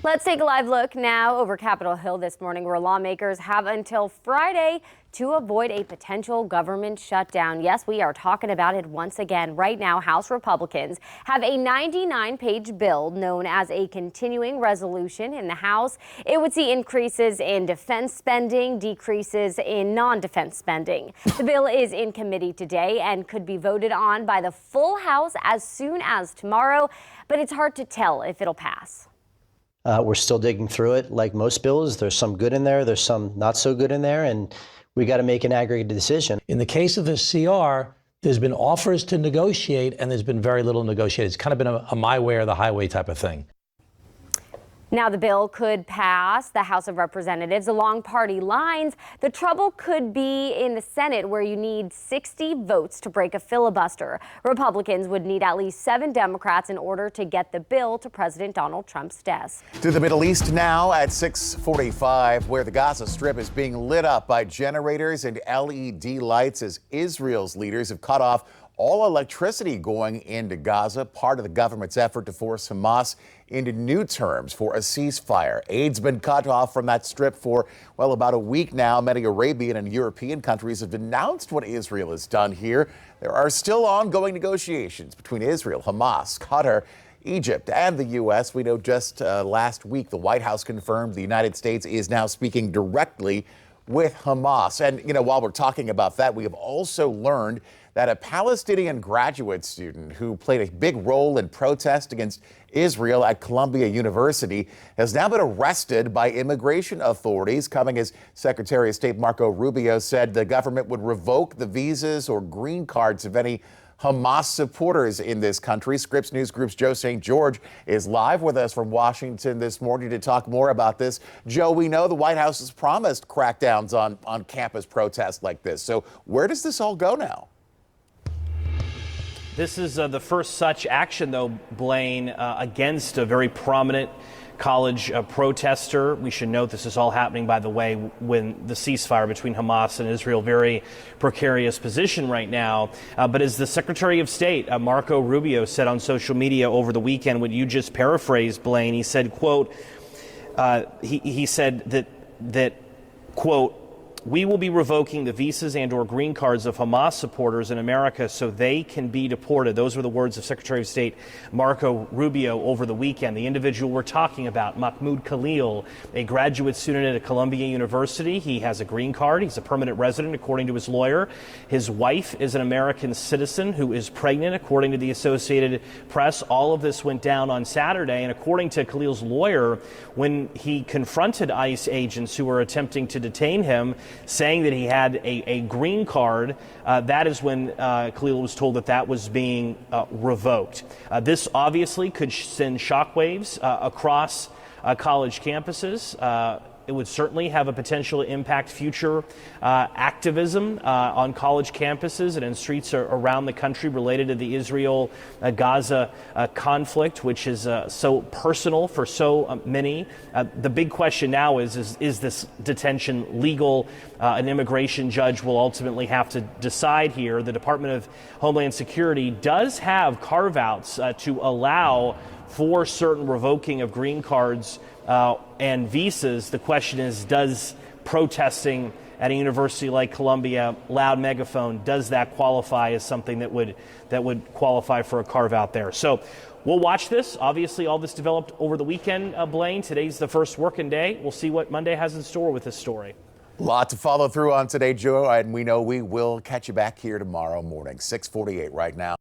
Let's take a live look now over Capitol Hill this morning, where lawmakers have until Friday to avoid a potential government shutdown. Yes, we are talking about it once again. Right now, House Republicans have a 99-page bill known as a continuing resolution in the House. It would see increases in defense spending, decreases in non-defense spending. The bill is in committee today and could be voted on by the full House as soon as tomorrow, but it's hard to tell if it'll pass. We're still digging through it. Like most bills, there's some good in there, there's some not so good in there, and we got to make an aggregate decision. In the case of the CR, there's been offers to negotiate, and there's been very little negotiated. It's kind of been a my way or the highway type of thing. Now, the bill could pass the House of Representatives along party lines. The trouble could be in the Senate, where you need 60 votes to break a filibuster. Republicans would need at least 7 Democrats in order to get the bill to President Donald Trump's desk. To the Middle East now at 6:45, where the Gaza Strip is being lit up by generators and LED lights as Israel's leaders have cut off all electricity going into Gaza, part of the government's effort to force Hamas into new terms for a ceasefire. Aid's been cut off from that strip for, well, about a week now. Many Arabian and European countries have denounced what Israel has done here. There are still ongoing negotiations between Israel, Hamas, Qatar, Egypt, and the U.S. We know just last week the White House confirmed the United States is now speaking directly with Hamas. And, while we're talking about that, we have also learned that a Palestinian graduate student who played a big role in protest against Israel at Columbia University has now been arrested by immigration authorities, coming as Secretary of State Marco Rubio said the government would revoke the visas or green cards of any Hamas supporters in this country. Scripps News Group's Joe St. George is live with us from Washington this morning to talk more about this. Joe, we know the White House has promised crackdowns on campus protests like this. So where does this all go now? This is the first such action, though, Blaine, against a very prominent college protester. We should note this is all happening, by the way, when the ceasefire between Hamas and Israel, very precarious position right now. But as the Secretary of State, Marco Rubio, said on social media over the weekend, what you just paraphrased, Blaine, he said, quote, he said that, quote, "We will be revoking the visas and or green cards of Hamas supporters in America so they can be deported." Those were the words of Secretary of State Marco Rubio over the weekend. The individual we're talking about, Mahmoud Khalil, a graduate student at Columbia University. He has a green card. He's a permanent resident, according to his lawyer. His wife is an American citizen who is pregnant, according to the Associated Press. All of this went down on Saturday, and according to Khalil's lawyer, when he confronted ICE agents who were attempting to detain him, saying that he had a green card, that is when Khalil was told that was being revoked. This obviously could send shockwaves across college campuses. It would certainly have a potential to impact future activism on college campuses and in streets around the country related to the Israel-Gaza conflict, which is so personal for so many. The big question now is this detention legal? An immigration judge will ultimately have to decide here. The Department of Homeland Security does have carve-outs to allow for certain revoking of green cards and visas. The question is, does protesting at a university like Columbia, loud megaphone, does that qualify as something that would qualify for a carve out there? So we'll watch this. Obviously, all this developed over the weekend, Blaine. Today's the first working day. We'll see what Monday has in store with this story. A lot to follow through on today, Joe, and we know we will catch you back here tomorrow morning, 6:48 right now.